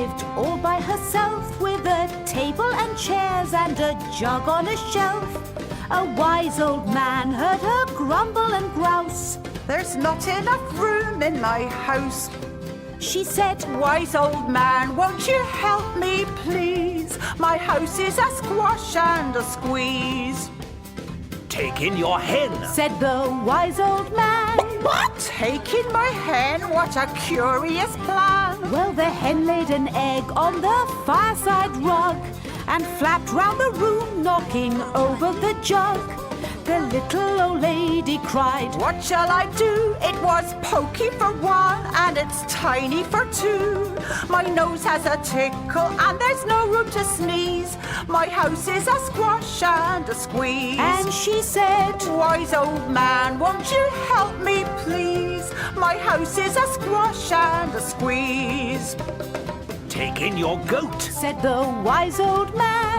lived all by herself, with a table and chairs and a jug on a shelf. A wise old man heard her grumble and grouse. There's not enough room in my house. She said, Wise old man, won't you help me, please? My house is a squash and a squeeze. Take in your hen. said the wise old man. What? Take in my hen? What a curious plan. Well, the hen laid an egg on the fireside rug and flapped round the room, knocking over the jug. The little old lady cried, What shall I do? It was pokey for one and it's tiny for two. My nose has a tickle and there's no room to sneeze. My house is a squash and a squeeze. and she said, Wise old man, won't you help me, please? My house is a squash and a squeeze. Take in your goat. said the wise old man.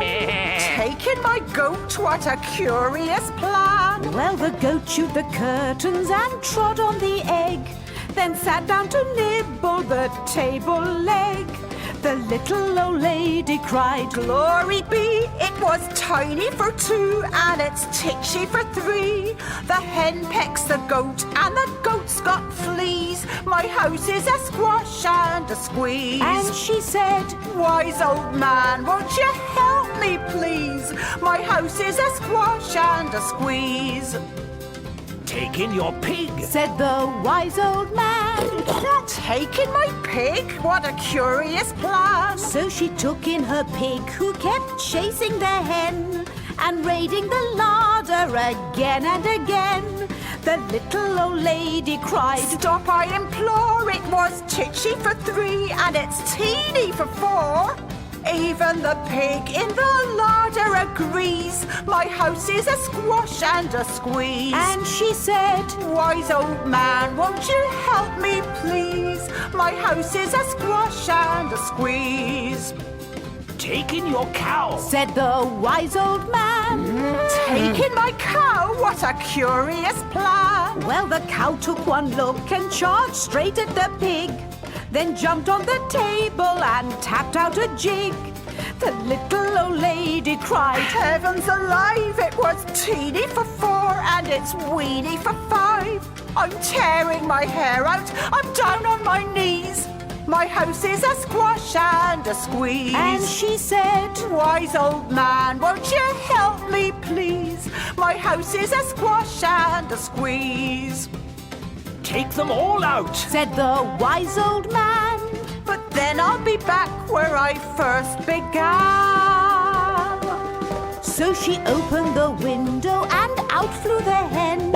Take in my goat, what a curious plan. Well, the goat chewed the curtains and trod on the egg, then sat down to nibble the table leg. The little old lady cried, Glory be, it was tiny for two and it's titchy for three. The hen pecks the goat and the goat's got fleas. My house is a squash and a squeeze. and she said, Wise old man, won't you help me, please? My house is a squash and a squeeze. Take in your pig. said the wise old man. Take in my pig? What a curious plan. So she took in her pig, who kept chasing the hen and raiding the larder again and again. The little old lady cried, Stop, I implore, it was titchy for three and it's teeny for four. Even the pig in the larder agrees. My house is a squash and a squeeze. and she said, Wise old man, won't you help me, please? My house is a squash and a squeeze. Take in your cow. said the wise old man. Take in my cow, what a curious plan. Well, the cow took one look and charged straight at the pig, then jumped on the table and tapped out a jig. The little old lady cried, Heavens alive, it was teeny for four and it's weeny for five. I'm tearing my hair out, I'm down on my knees. My house is a squash and a squeeze. and she said, Wise old man, won't you help me, please? My house is a squash and a squeeze. Take them all out. said the wise old man. But then I'll be back where I first began. So she opened the window and out flew the hen.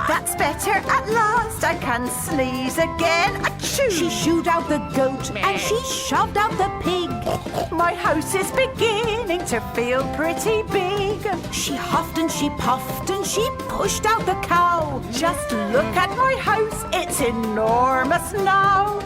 That's better at last, I can sneeze again. Achoo! She shooed out the goat and she shoved out the pig. My house is beginning to feel pretty big. She huffed and she puffed and she pushed out the cow. Just look at my house, it's enormous now.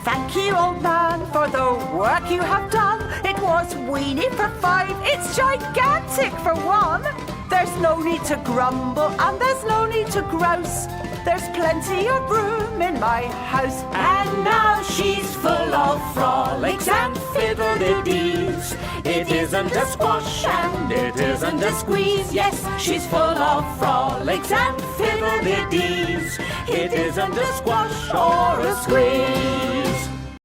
Thank you, old man, for the work you have done. It was weeny for five, it's gigantic for one. There's no need to grumble and there's no need to grouse. There's plenty of room in my house. And now she's full of frolics and fiddle-de-dees. It isn't a squash and it isn't a squeeze. Yes, she's full of frolics and fiddle-de-dees. It isn't a squash or a squeeze.